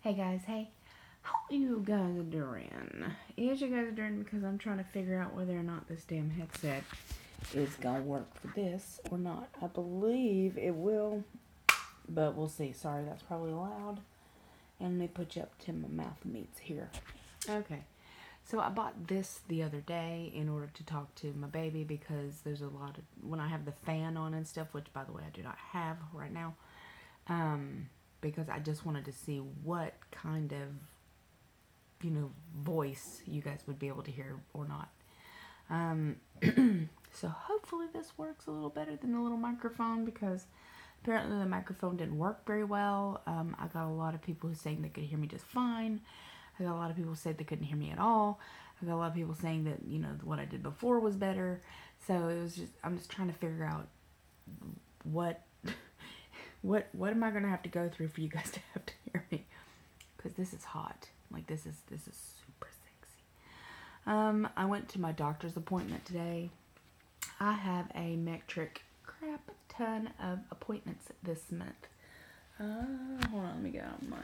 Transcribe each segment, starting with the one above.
Hey guys, hey. How you guys doing? Is you guys doing because I'm trying to figure out whether or not this damn headset is gonna work for this or not. I believe it will, but we'll see. Sorry, that's probably loud. And let me put you up to my mouth meets here. Okay. So I bought this the other day in order to talk to my baby because there's a lot of, when I have the fan on and stuff, which by the way I do not have right now, because I just wanted to see what kind of, voice you guys would be able to hear or not. So hopefully this works a little better than the little microphone because apparently the microphone didn't work very well. I got a lot of people who saying they could hear me just fine. I got a lot of people who said they couldn't hear me at all. I got a lot of people saying that, what I did before was better. So it was just, I'm just trying to figure out what am I going to have to go through for you guys to have to hear me? Because this is hot. Like, this is super sexy. I went to my doctor's appointment today. I have a metric crap ton of appointments this month. Hold on, let me get out my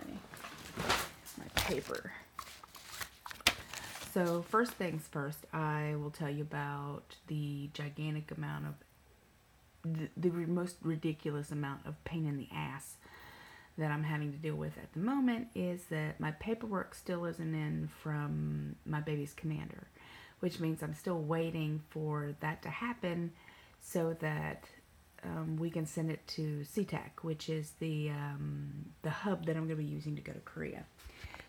paper. So, first things first, I will tell you about the gigantic amount of, the most ridiculous amount of pain in the ass that I'm having to deal with at the moment is that my paperwork still isn't in from my baby's commander, which means I'm still waiting for that to happen so that we can send it to SeaTac, which is the hub that I'm going to be using to go to Korea.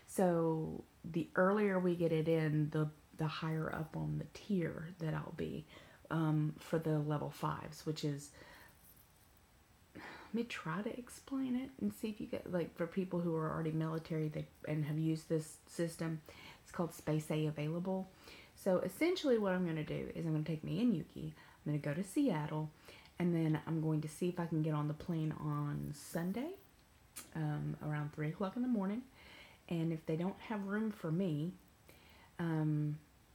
So the earlier we get it in, the higher up on the tier that I'll be for the level 5s, which is, let me try to explain it and see if you get, like, for people who are already military and have used this system, it's called Space A Available. So essentially what I'm going to do is I'm going to take me and Yuki, I'm going to go to Seattle, and then I'm going to see if I can get on the plane on Sunday around 3 o'clock in the morning. And if they don't have room for me,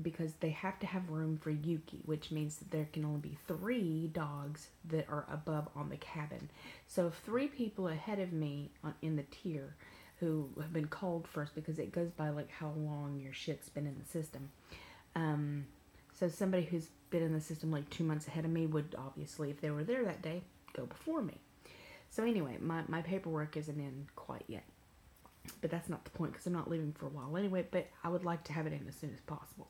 because they have to have room for Yuki, which means that there can only be 3 dogs that are above on the cabin. So if 3 people ahead of me in the tier who have been called first, because it goes by like how long your shit's been in the system. So somebody who's been in the system like 2 months ahead of me would obviously, if they were there that day, go before me. So anyway, my paperwork isn't in quite yet. But that's not the point because I'm not leaving for a while anyway, but I would like to have it in as soon as possible.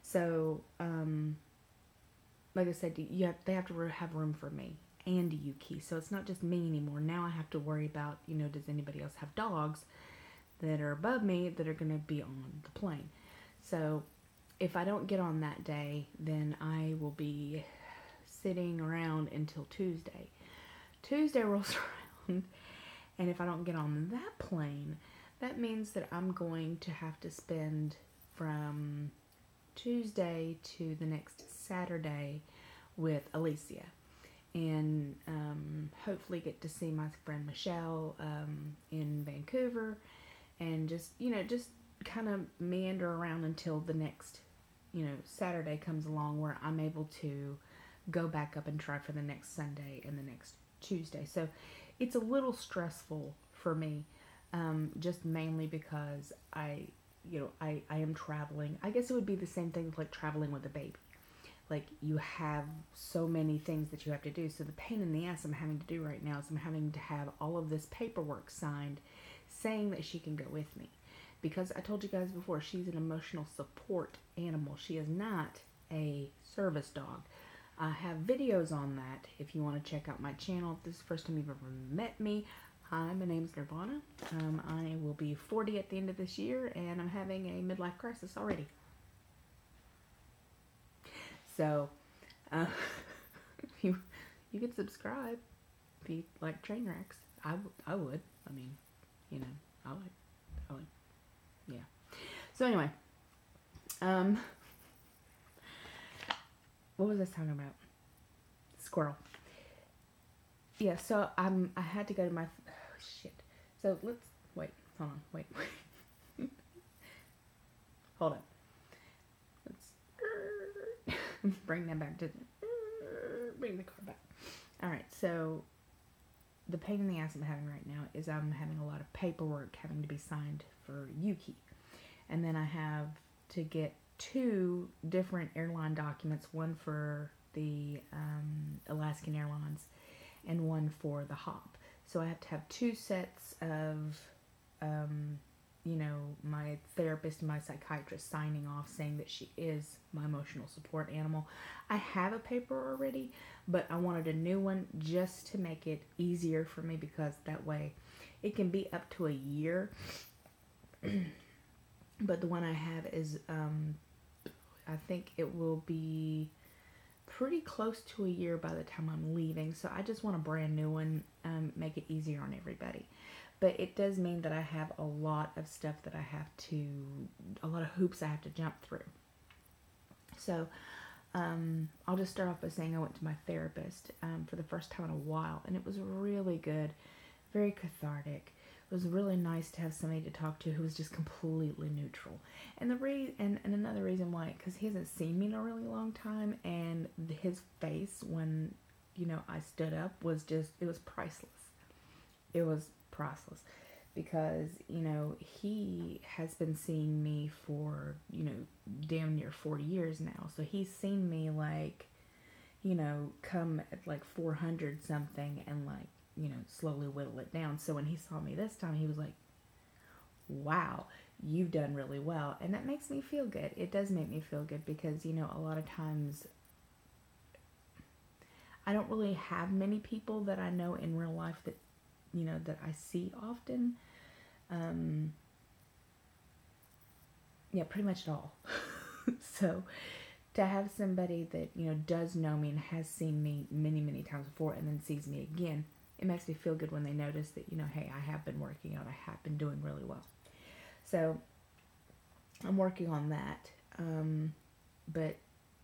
So, like I said, they have to have room for me and Yuki. So it's not just me anymore. Now I have to worry about, does anybody else have dogs that are above me that are going to be on the plane. So if I don't get on that day, then I will be sitting around until Tuesday. Tuesday rolls around, and if I don't get on that plane, that means that I'm going to have to spend from Tuesday to the next Saturday with Alicia, and hopefully get to see my friend Michelle in Vancouver, and just kind of meander around until the next Saturday comes along where I'm able to go back up and try for the next Sunday and the next Tuesday. So it's a little stressful for me, just mainly because I am traveling. I guess it would be the same thing like traveling with a baby. Like, you have so many things that you have to do. So the pain in the ass I'm having to do right now is I'm having to have all of this paperwork signed saying that she can go with me. Because I told you guys before, she's an emotional support animal. She is not a service dog. I have videos on that if you want to check out my channel. If this is the first time you've ever met me, hi, my name's Nirvana. I will be 40 at the end of this year, and I'm having a midlife crisis already. So, you could subscribe if you like train wrecks. I would. I mean, I would. Yeah. So anyway, what was I talking about? Squirrel. Yeah, so I had to go to my, shit. So let's, wait, hold on, wait. Hold on. Let's bring that back to, bring the car back. Alright, so the pain in the ass I'm having right now is I'm having a lot of paperwork having to be signed for Yuki. And then I have to get 2 different airline documents, one for the Alaskan Airlines and one for the HOP. So I have to have 2 sets of, my therapist and my psychiatrist signing off saying that she is my emotional support animal. I have a paper already, but I wanted a new one just to make it easier for me, because that way it can be up to a year. But the one I have is, I think it will be pretty close to a year by the time I'm leaving. So I just want a brand new one, make it easier on everybody. But it does mean that I have a lot of stuff that a lot of hoops I have to jump through. So I'll just start off by saying I went to my therapist for the first time in a while, and it was really good, very cathartic. It was really nice to have somebody to talk to who was just completely neutral. And and another reason why, because he hasn't seen me in a really long time, and his face when I stood up was it was priceless. It was priceless, because he has been seeing me for damn near 40 years now. So he's seen me come at 400 something and slowly whittle it down. So when he saw me this time, he was like, wow, you've done really well. And that makes me feel good. It does make me feel good, because a lot of times I don't really have many people that I know in real life that that I see often. Pretty much at all. So to have somebody that does know me and has seen me many, many times before, and then sees me again, it makes me feel good when they notice that hey, I have been working out, I have been doing really well. So I'm working on that. But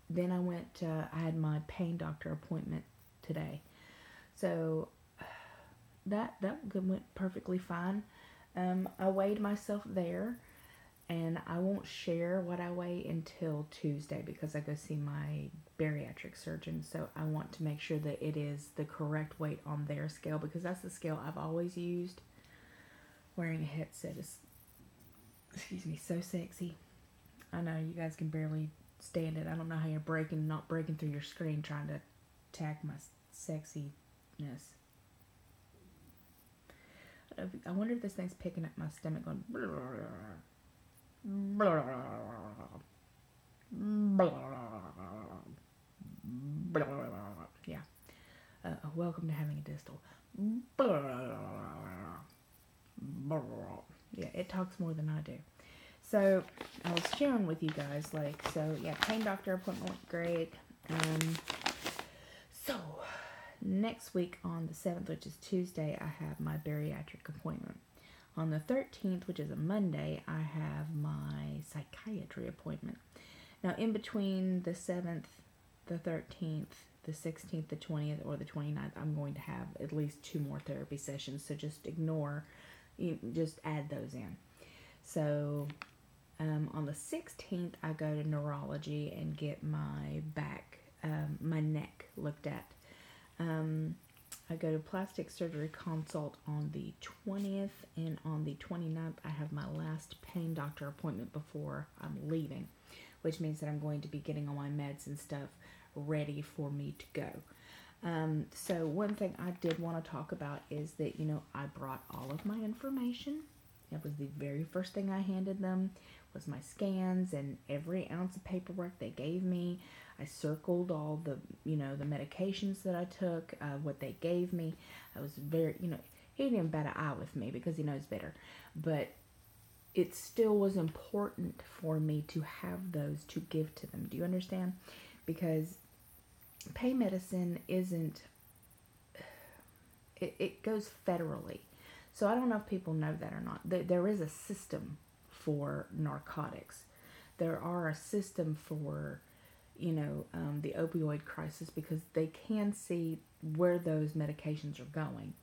then I had my pain doctor appointment today. So that went perfectly fine. I weighed myself there, and I won't share what I weigh until Tuesday, because I go see my bariatric surgeon. So I want to make sure that it is the correct weight on their scale, because that's the scale I've always used. Wearing a headset is, so sexy. I know you guys can barely stand it. I don't know how you're not breaking through your screen trying to attack my sexiness. I wonder if this thing's picking up my stomach going. Yeah. Welcome to having a distal. Yeah, it talks more than I do. So I was sharing with you guys, pain doctor appointment went great. So next week on the 7th, which is Tuesday, I have my bariatric appointment. On the 13th, which is a Monday, I have my psychiatry appointment. Now, in between the 7th, the 13th, the 16th, the 20th, or the 29th, I'm going to have at least 2 more therapy sessions, so just just add those in. So on the 16th, I go to neurology and get my my neck looked at. I go to plastic surgery consult on the 20th, and on the 29th, I have my last pain doctor appointment before I'm leaving, which means that I'm going to be getting all my meds and stuff ready for me to go. So one thing I did want to talk about is that, I brought all of my information. That was the very first thing I handed them, was my scans and every ounce of paperwork they gave me. I circled all the, the medications that I took, what they gave me. I was very, he didn't even bat an eye with me because he knows better. But it still was important for me to have those to give to them. Do you understand? Because pain medicine isn't, it goes federally. So I don't know if people know that or not. There is a system for narcotics. There are a system for, the opioid crisis, because they can see where those medications are going.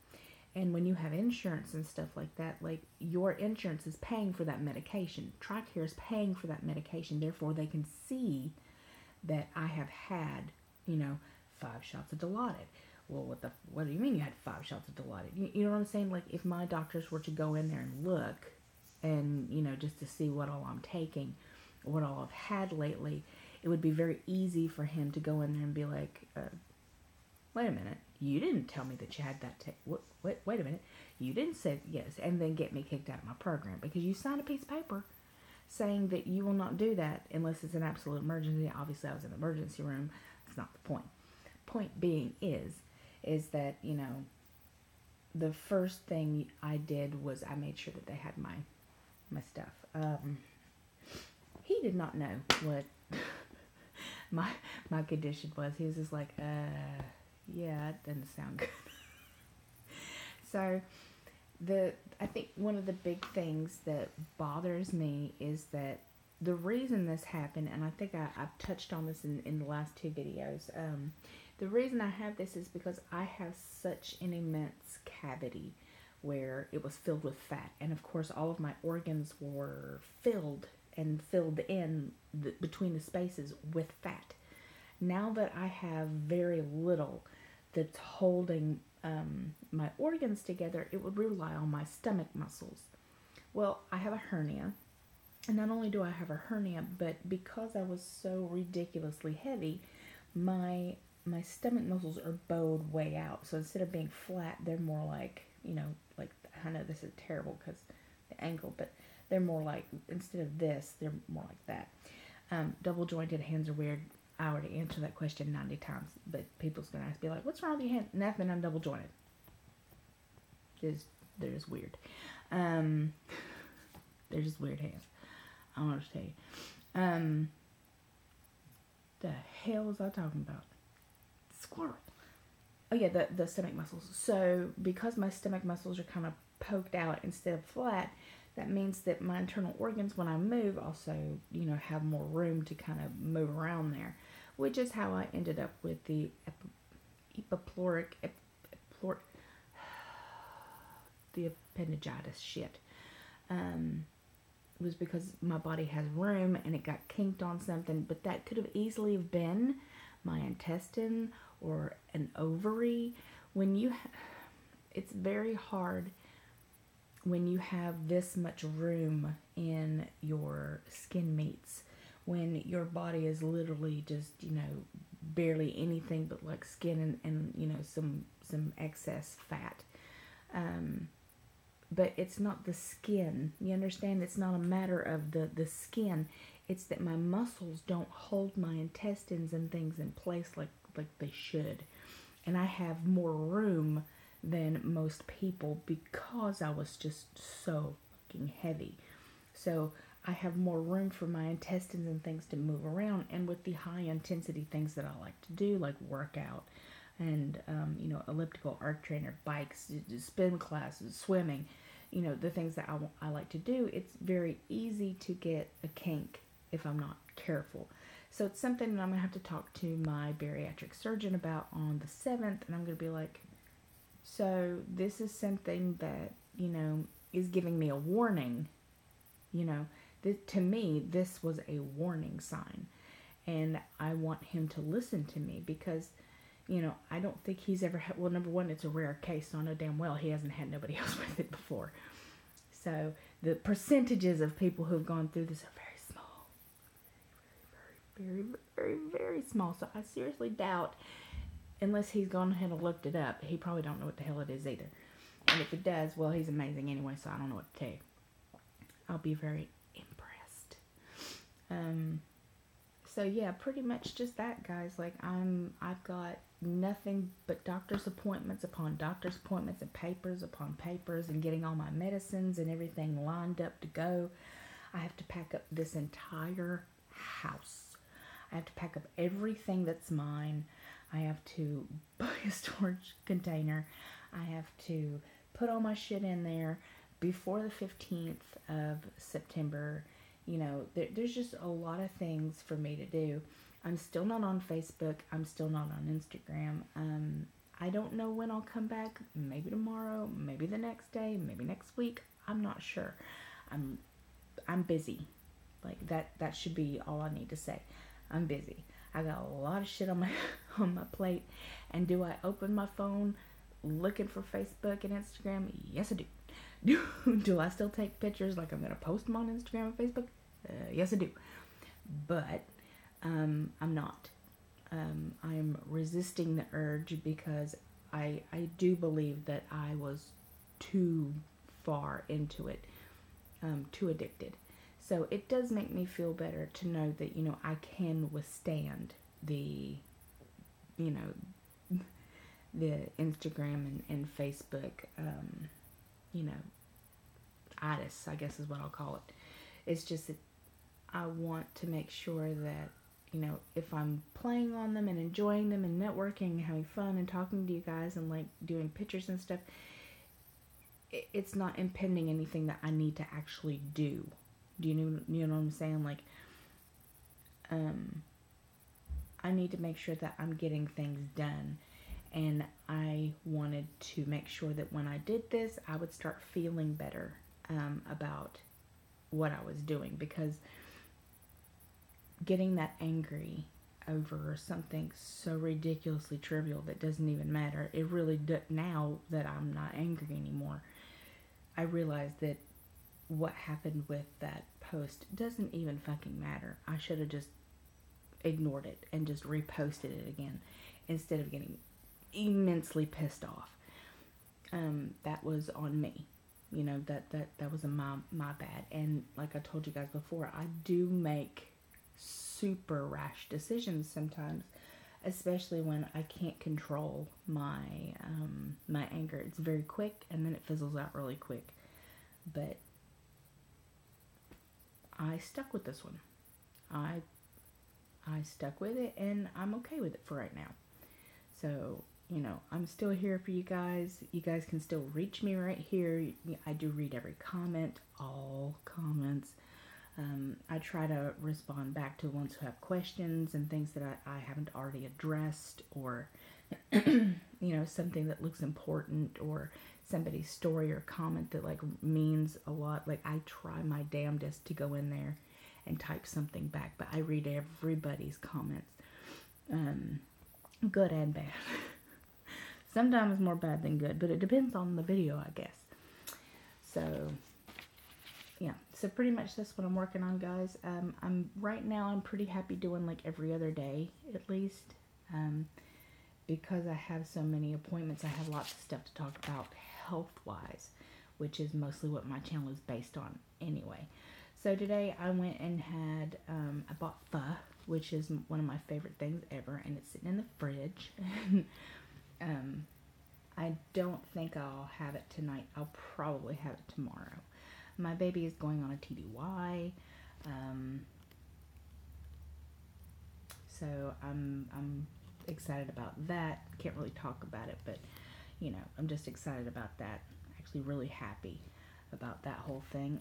And when you have insurance and stuff like that, your insurance is paying for that medication. TRICARE is paying for that medication. Therefore, they can see that I have had, 5 shots of Dilaudid, well, what do you mean you had 5 shots of Dilaudid? You know what I'm saying? Like, if my doctors were to go in there and look and, just to see what all I'm taking, what all I've had lately, it would be very easy for him to go in there and be like, wait a minute, you didn't tell me that you had that. Wait a minute, you didn't say yes, and then get me kicked out of my program because you signed a piece of paper saying that you will not do that unless it's an absolute emergency. Obviously, I was in the emergency room. That's not the point. Point being is that, the first thing I did was I made sure that they had my stuff. He did not know what my condition was. He was just like, yeah, it doesn't sound good. So I think one of the big things that bothers me is that the reason this happened, and I think I've touched on this in the last 2 videos, the reason I have this is because I have such an immense cavity where it was filled with fat. And of course, all of my organs were filled in between the spaces with fat. Now that I have very little that's holding my organs together, it would rely on my stomach muscles. Well, I have a hernia. And not only do I have a hernia, but because I was so ridiculously heavy, my stomach muscles are bowed way out. So instead of being flat, they're more like, like, I know this is terrible because the angle, but they're more like, instead of this, they're more like that. Double jointed hands are weird. I already answered that question 90 times, but people's going to be like, what's wrong with your hand? Nothing, I'm double jointed. They're just weird. They're just weird hands. I don't know what to tell you. The hell was I talking about? Squirrel. Oh yeah, the stomach muscles. So because my stomach muscles are kind of poked out instead of flat, that means that my internal organs, when I move, also, have more room to kind of move around there, which is how I ended up with the the appendicitis shit. Was because my body has room and it got kinked on something, but that could have easily have been my intestine or an ovary. It's very hard when you have this much room in your skin meats, when your body is literally just, barely anything but like skin and some excess fat. But it's not the skin. You understand? It's not a matter of the skin. It's that my muscles don't hold my intestines and things in place like they should. And I have more room than most people because I was just so fucking heavy. So I have more room for my intestines and things to move around. And with the high intensity things that I like to do, like workout and, elliptical, arc trainer, bikes, spin classes, swimming, the things that I like to do, it's very easy to get a kink if I'm not careful. So it's something that I'm going to have to talk to my bariatric surgeon about on the 7th, and I'm going to be like, so this is something that, is giving me a warning. To me, this was a warning sign, and I want him to listen to me because I don't think he's ever had, well, number one, it's a rare case, so I know damn well he hasn't had nobody else with it before. So the percentages of people who've gone through this are very small. Very, very, very, very small. So I seriously doubt, unless he's gone ahead and looked it up, he probably don't know what the hell it is either. And if he does, well, he's amazing anyway, so I don't know what to tell you. I'll be very impressed. So yeah, pretty much just that, guys. Like, I've got nothing but doctor's appointments upon doctor's appointments and papers upon papers and getting all my medicines and everything lined up to go. I have to pack up this entire house. I have to pack up everything that's mine. I have to buy a storage container. I have to put all my shit in there before the 15th of September. There's just a lot of things for me to do. I'm still not on Facebook. I'm still not on Instagram. I don't know when I'll come back. Maybe tomorrow, maybe the next day, maybe next week. I'm not sure. I'm busy. Like, that should be all I need to say. I'm busy. I got a lot of shit on my on my plate. And do I open my phone looking for Facebook and Instagram? Yes, I do. Do I still take pictures like I'm gonna post them on Instagram and Facebook? Yes, I do. But I'm not. I'm resisting the urge because I do believe that I was too far into it, too addicted. So it does make me feel better to know that, I can withstand the, you know, the Instagram and Facebook, you know, itis, I guess is what I'll call it. It's just that I want to make sure that, if I'm playing on them and enjoying them and networking and having fun and talking to you guys and like doing pictures and stuff, it's not impending anything that I need to actually do. Do you know what I'm saying? Like, I need to make sure that I'm getting things done. And I wanted to make sure that when I did this, I would start feeling better about what I was doing, because getting that angry over something so ridiculously trivial that doesn't even matter, it really now that I'm not angry anymore, I realize that what happened with that post doesn't even fucking matter. I should have just ignored it and just reposted it again instead of getting immensely pissed off. That was on me. That was my bad. And like I told you guys before, I do make super rash decisions sometimes, especially when I can't control my my anger. It's very quick and then it fizzles out really quick. But I stuck with this one. I stuck with it, and I'm okay with it for right now. So, I'm still here for you guys. You guys can still reach me right here. I do read every comment, all comments. I try to respond back to ones who have questions and things that I haven't already addressed, or, something that looks important, or somebody's story or comment that, like, means a lot. Like, I try my damnedest to go in there and type something back, but I read everybody's comments, good and bad. Sometimes more bad than good, but it depends on the video, I guess. So, yeah, so pretty much that's what I'm working on, guys. I'm pretty happy doing like every other day at least, because I have so many appointments. I have lots of stuff to talk about health wise, which is mostly what my channel is based on anyway. So today I went and I bought pho, which is one of my favorite things ever, and it's sitting in the fridge. I don't think I'll have it tonight. I'll probably have it tomorrow. My baby is going on a TDY, so I'm excited about that. Can't really talk about it, but I'm just excited about that. Actually, really happy about that whole thing.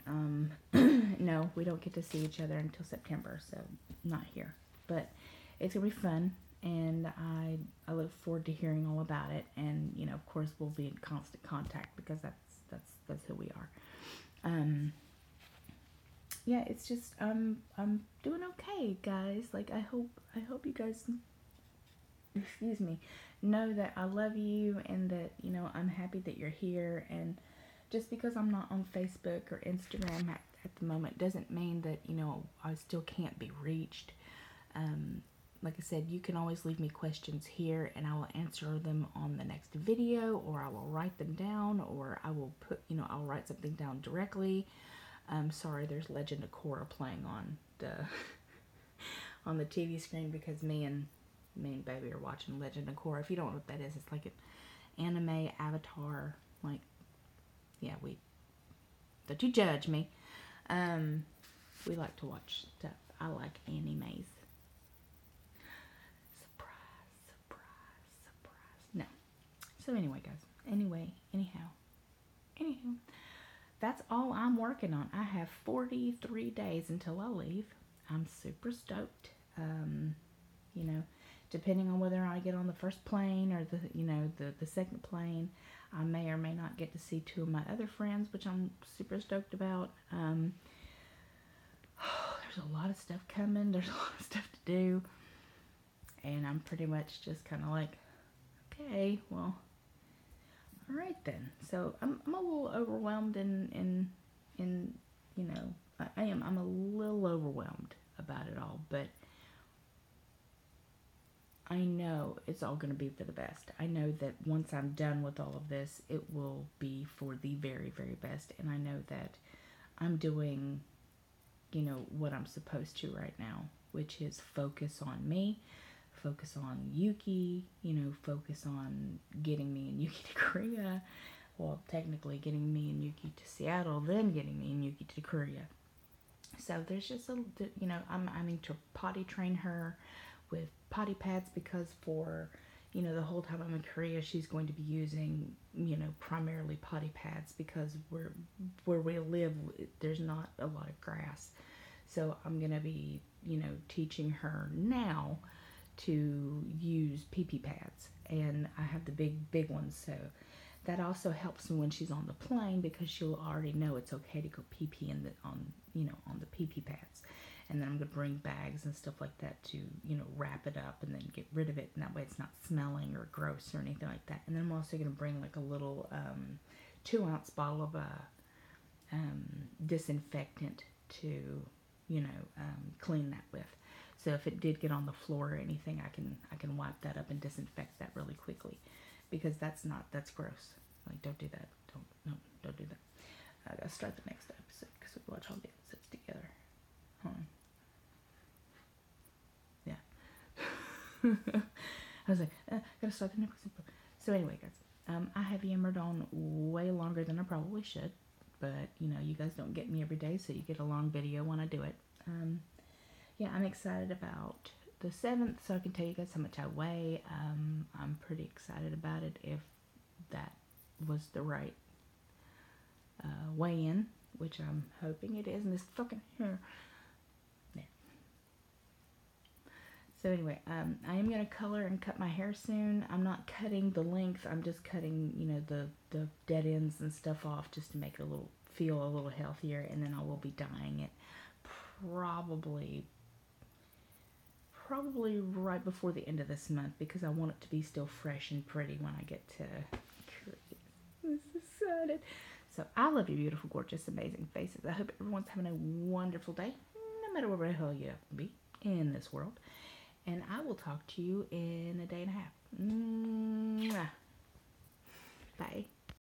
No, we don't get to see each other until September, so not here. But it's gonna be fun, and I look forward to hearing all about it. And of course, we'll be in constant contact because that's who we are. Yeah, it's just I'm doing okay, guys. Like I hope you guys, excuse me, know that I love you, and that I'm happy that you're here. And just because I'm not on Facebook or Instagram at the moment doesn't mean that I still can't be reached. Like I said, you can always leave me questions here, and I will answer them on the next video, or I will write them down, or I will I'll write something down directly. Sorry, there's Legend of Korra playing on the on the TV screen because me and baby are watching Legend of Korra. If you don't know what that is, it's like an anime avatar. Like, yeah, don't you judge me. We like to watch stuff. I like animes. Surprise. No. So anyway, guys. Anywho. That's all I'm working on. I have 43 days until I leave. I'm super stoked. Depending on whether I get on the first plane or the second plane, I may or may not get to see two of my other friends, which I'm super stoked about. There's a lot of stuff coming. There's a lot of stuff to do. And I'm pretty much just kind of like, okay, well, all right then. So I'm a little overwhelmed in you know, I am. I'm a little overwhelmed about it all, but I know it's all going to be for the best. I know that once I'm done with all of this, it will be for the very, very best. And I know that I'm doing, you know, what I'm supposed to right now, which is focus on me, focus on Yuki, you know, focus on getting me and Yuki to Korea. Well, technically getting me and Yuki to Seattle, then getting me and Yuki to Korea. So there's just a, you know, I need to potty train her with potty pads because for, you know, the whole time I'm in Korea, she's going to be using, you know, primarily potty pads because where we live, there's not a lot of grass. So I'm gonna be, you know, teaching her now to use pee pee pads, and I have the big ones, so that also helps me when she's on the plane because she'll already know it's okay to go pee pee in the on you know on the pee pee pads. And then I'm gonna bring bags and stuff like that to, you know, wrap it up and then get rid of it, and that way it's not smelling or gross or anything like that. And then I'm also gonna bring like a little 2-ounce bottle of disinfectant to, you know, clean that with. So if it did get on the floor or anything, I can wipe that up and disinfect that really quickly, because that's gross. Like, don't do that. Don't do that. I gotta start the next episode because we watch all the episodes together. Hold on. Yeah. I was like, gotta start the next episode. So anyway, guys, I have yammered on way longer than I probably should, but you know, you guys don't get me every day, so you get a long video when I do it. Yeah, I'm excited about the 7th, so I can tell you guys how much I weigh. I'm pretty excited about it if that was the right weigh-in, which I'm hoping it is in this fucking hair. Yeah. So anyway, I am going to color and cut my hair soon. I'm not cutting the length, I'm just cutting, you know, the dead ends and stuff off just to make it feel a little healthier, and then I will be dyeing it probably right before the end of this month because I want it to be still fresh and pretty when I get to Korea. I'm so excited. So I love you, beautiful, gorgeous, amazing faces. I hope everyone's having a wonderful day, no matter where the hell you have to be in this world. And I will talk to you in a day and a half. Mwah. Bye.